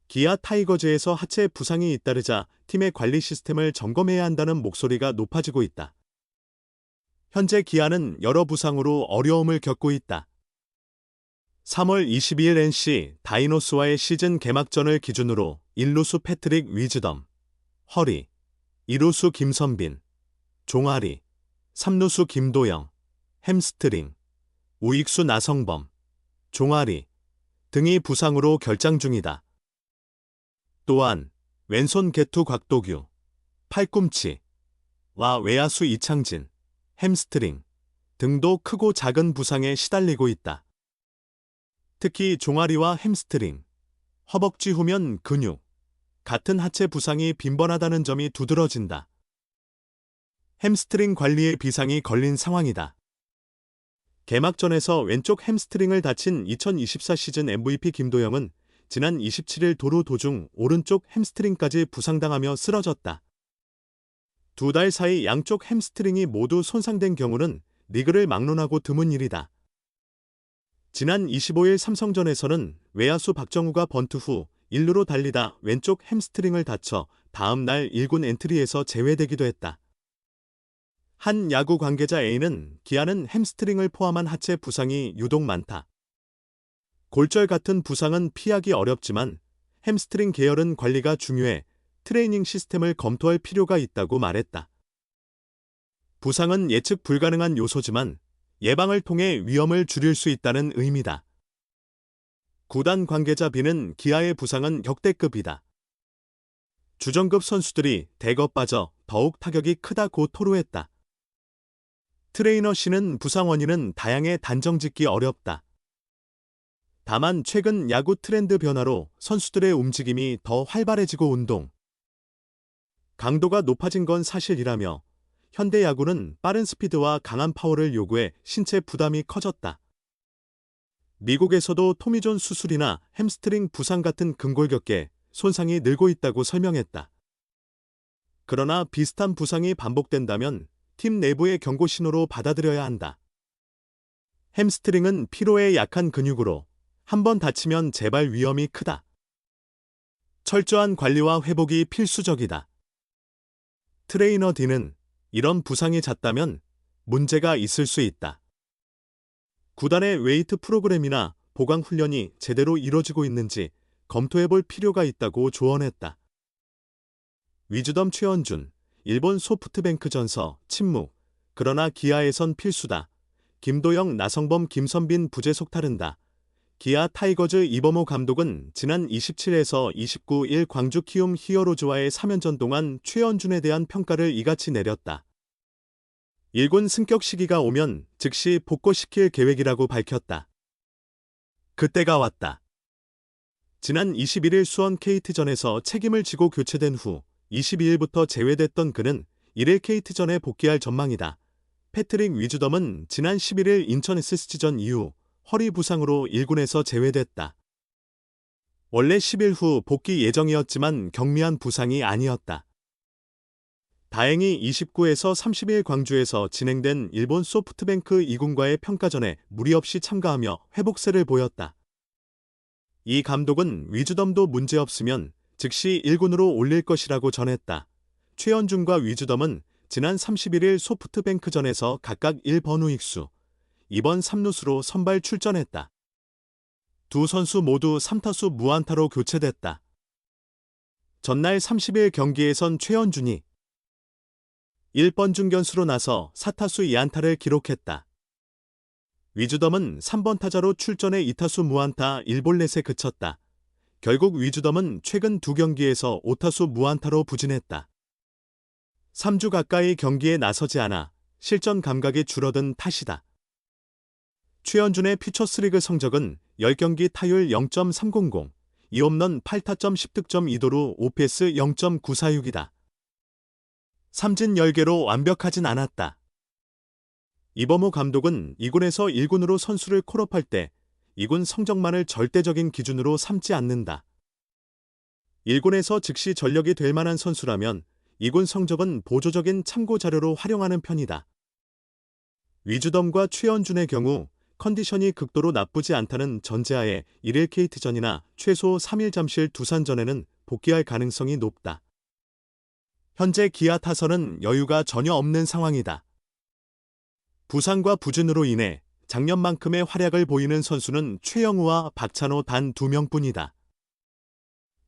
기아 타이거즈에서 하체 부상이 잇따르자 팀의 관리 시스템을 점검해야 한다는 목소리가 높아지고 있다. 현재 기아는 여러 부상으로 어려움을 겪고 있다. 3월 22일 NC 다이노스와의 시즌 개막전을 기준으로 1루수 패트릭 위즈덤, 허리, 2루수 김선빈, 종아리, 3루수 김도영, 햄스트링, 우익수 나성범, 종아리 등이 부상으로 결장 중이다. 또한 왼손 개투 곽도규, 팔꿈치와 외야수 이창진, 햄스트링 등도 크고 작은 부상에 시달리고 있다. 특히 종아리와 햄스트링, 허벅지 후면 근육, 같은 하체 부상이 빈번하다는 점이 두드러진다. 햄스트링 관리에 비상이 걸린 상황이다. 개막전에서 왼쪽 햄스트링을 다친 2024 시즌 MVP 김도영은 지난 27일 도루 도중 오른쪽 햄스트링까지 부상당하며 쓰러졌다. 2달 사이 양쪽 햄스트링이 모두 손상된 경우는 리그를 막론하고 드문 일이다. 지난 25일 삼성전에서는 외야수 박정우가 번트 후 1루로 달리다 왼쪽 햄스트링을 다쳐 다음 날 1군 엔트리에서 제외되기도 했다. 한 야구 관계자 A는 기아는 햄스트링을 포함한 하체 부상이 유독 많다. 골절 같은 부상은 피하기 어렵지만 햄스트링 계열은 관리가 중요해 트레이닝 시스템을 검토할 필요가 있다고 말했다. 부상은 예측 불가능한 요소지만 예방을 통해 위험을 줄일 수 있다는 의미다. 구단 관계자 B는 기아의 부상은 역대급이다. 주전급 선수들이 대거 빠져 더욱 타격이 크다고 토로했다. 트레이너 C는 부상 원인은 다양해 단정짓기 어렵다. 다만 최근 야구 트렌드 변화로 선수들의 움직임이 더 활발해지고 운동 강도가 높아진 건 사실이라며 현대 야구는 빠른 스피드와 강한 파워를 요구해 신체 부담이 커졌다. 미국에서도 토미존 수술이나 햄스트링 부상 같은 근골격계 손상이 늘고 있다고 설명했다. 그러나 비슷한 부상이 반복된다면 팀 내부의 경고 신호로 받아들여야 한다. 햄스트링은 피로에 약한 근육으로 한번 다치면 재발 위험이 크다. 철저한 관리와 회복이 필수적이다. 트레이너 D는 이런 부상이 잦다면 문제가 있을 수 있다. 구단의 웨이트 프로그램이나 보강 훈련이 제대로 이뤄지고 있는지 검토해볼 필요가 있다고 조언했다. 위즈덤 최원준, 일본 소프트뱅크 전서, 침묵, 그러나 기아에선 필수다. 김도영, 나성범, 김선빈 부재 속타른다. 기아 타이거즈 이범호 감독은 지난 27에서 29일 광주 키움 히어로즈와의 3연전 동안 최원준에 대한 평가를 이같이 내렸다. 1군 승격 시기가 오면 즉시 복귀시킬 계획이라고 밝혔다. 그때가 왔다. 지난 21일 수원 KT전에서 책임을 지고 교체된 후 22일부터 제외됐던 그는 1일 KT전에 복귀할 전망이다. 패트릭 위즈덤은 지난 11일 인천 SSG전 이후 허리 부상으로 1군에서 제외됐다. 원래 10일 후 복귀 예정이었지만 경미한 부상이 아니었다. 다행히 29에서 30일 광주에서 진행된 일본 소프트뱅크 2군과의 평가전에 무리 없이 참가하며 회복세를 보였다. 이 감독은 위즈덤도 문제없으면 즉시 1군으로 올릴 것이라고 전했다. 최원준과 위즈덤은 지난 31일 소프트뱅크전에서 각각 1번 우익수, 2번 3루수로 선발 출전했다. 두 선수 모두 3타수 무안타로 교체됐다. 전날 30일 경기에선 최원준이 1번 중견수로 나서 4타수 2안타를 기록했다. 위즈덤은 3번 타자로 출전해 2타수 무안타 1볼넷에 그쳤다. 결국 위즈덤은 최근 2경기에서 5타수 무안타로 부진했다. 3주 가까이 경기에 나서지 않아 실전 감각이 줄어든 탓이다. 최원준의 퓨처스리그 성적은 10경기 타율 0.300, 2홈런 8타점 10득점 2도루 OPS 0.946이다. 삼진 10개로 완벽하진 않았다. 이범호 감독은 2군에서 1군으로 선수를 콜업할 때 2군 성적만을 절대적인 기준으로 삼지 않는다. 1군에서 즉시 전력이 될 만한 선수라면 2군 성적은 보조적인 참고 자료로 활용하는 편이다. 위즈덤과 최원준의 경우 컨디션이 극도로 나쁘지 않다는 전제하에 1일 KT전이나 최소 3일 잠실 두산전에는 복귀할 가능성이 높다. 현재 기아 타선은 여유가 전혀 없는 상황이다. 부상과 부진으로 인해 작년만큼의 활약을 보이는 선수는 최영우와 박찬호 단 2명뿐이다.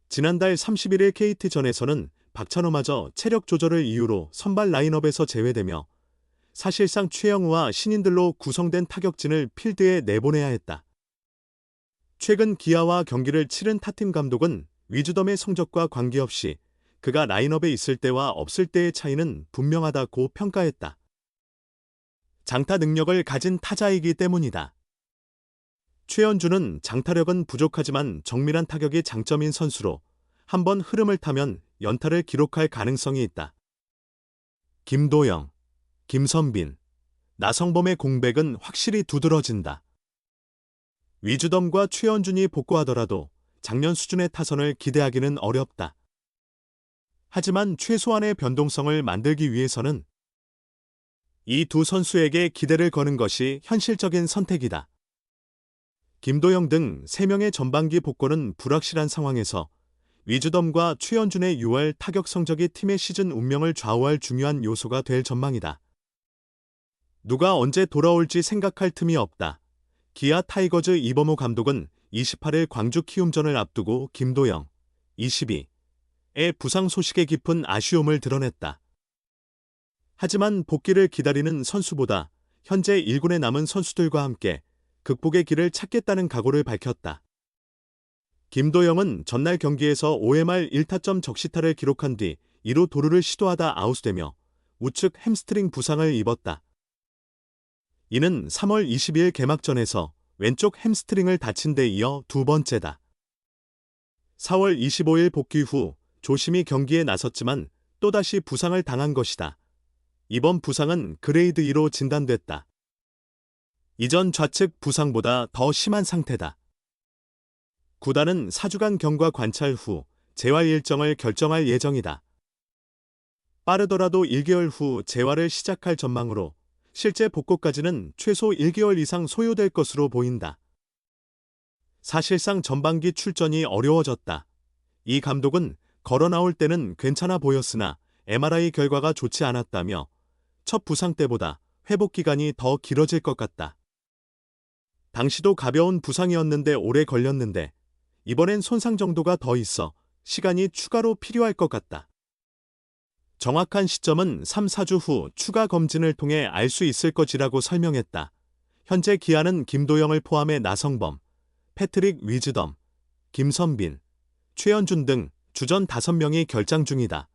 지난달 31일 KT전에서는 박찬호마저 체력 조절을 이유로 선발 라인업에서 제외되며 사실상 최영우와 신인들로 구성된 타격진을 필드에 내보내야 했다. 최근 기아와 경기를 치른 타팀 감독은 위즈덤의 성적과 관계없이 그가 라인업에 있을 때와 없을 때의 차이는 분명하다고 평가했다. 장타 능력을 가진 타자이기 때문이다. 최현주는 장타력은 부족하지만 정밀한 타격이 장점인 선수로 한번 흐름을 타면 연타를 기록할 가능성이 있다. 김도영, 김선빈, 나성범의 공백은 확실히 두드러진다. 위즈덤과 최현준이 복구하더라도 작년 수준의 타선을 기대하기는 어렵다. 하지만 최소한의 변동성을 만들기 위해서는 이 두 선수에게 기대를 거는 것이 현실적인 선택이다. 김도영 등 3명의 전반기 복권은 불확실한 상황에서 위즈덤과 최현준의 6월 타격 성적이 팀의 시즌 운명을 좌우할 중요한 요소가 될 전망이다. 누가 언제 돌아올지 생각할 틈이 없다. 기아 타이거즈 이범호 감독은 28일 광주 키움전을 앞두고 김도영, 22의 부상 소식에 깊은 아쉬움을 드러냈다. 하지만 복귀를 기다리는 선수보다 현재 1군에 남은 선수들과 함께 극복의 길을 찾겠다는 각오를 밝혔다. 김도영은 전날 경기에서 5회 말 1타점 적시타를 기록한 뒤 2루 도루를 시도하다 아웃되며 우측 햄스트링 부상을 입었다. 이는 3월 22일 개막전에서 왼쪽 햄스트링을 다친 데 이어 두 번째다. 4월 25일 복귀 후 조심히 경기에 나섰지만 또다시 부상을 당한 것이다. 이번 부상은 그레이드 2로 진단됐다. 이전 좌측 부상보다 더 심한 상태다. 구단은 4주간 경과 관찰 후 재활 일정을 결정할 예정이다. 빠르더라도 1개월 후 재활을 시작할 전망으로 실제 복구까지는 최소 1개월 이상 소요될 것으로 보인다. 사실상 전반기 출전이 어려워졌다. 이 감독은 걸어 나올 때는 괜찮아 보였으나 MRI 결과가 좋지 않았다며 첫 부상 때보다 회복 기간이 더 길어질 것 같다. 당시도 가벼운 부상이었는데 오래 걸렸는데 이번엔 손상 정도가 더 있어 시간이 추가로 필요할 것 같다. 정확한 시점은 3, 4주 후 추가 검진을 통해 알 수 있을 것이라고 설명했다. 현재 기아는 김도영을 포함해 나성범, 패트릭 위즈덤, 김선빈, 최현준 등 주전 5명이 결장 중이다.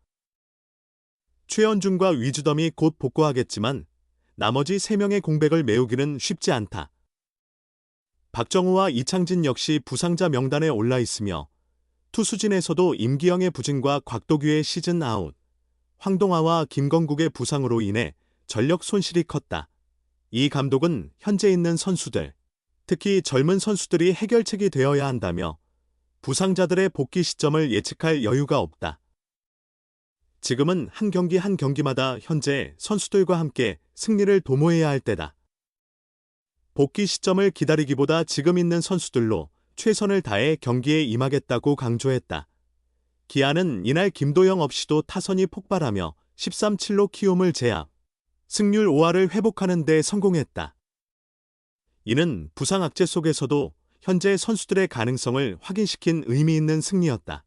최현준과 위즈덤이 곧 복구하겠지만 나머지 3명의 공백을 메우기는 쉽지 않다. 박정우와 이창진 역시 부상자 명단에 올라 있으며 투수진에서도 임기영의 부진과 곽도규의 시즌 아웃, 황동아와 김건국의 부상으로 인해 전력 손실이 컸다. 이 감독은 현재 있는 선수들, 특히 젊은 선수들이 해결책이 되어야 한다며 부상자들의 복귀 시점을 예측할 여유가 없다. 지금은 한 경기 한 경기마다 현재 선수들과 함께 승리를 도모해야 할 때다. 복귀 시점을 기다리기보다 지금 있는 선수들로 최선을 다해 경기에 임하겠다고 강조했다. 기아는 이날 김도영 없이도 타선이 폭발하며 13-7로 키움을 제압, 승률 5할을 회복하는 데 성공했다. 이는 부상 악재 속에서도 현재 선수들의 가능성을 확인시킨 의미 있는 승리였다.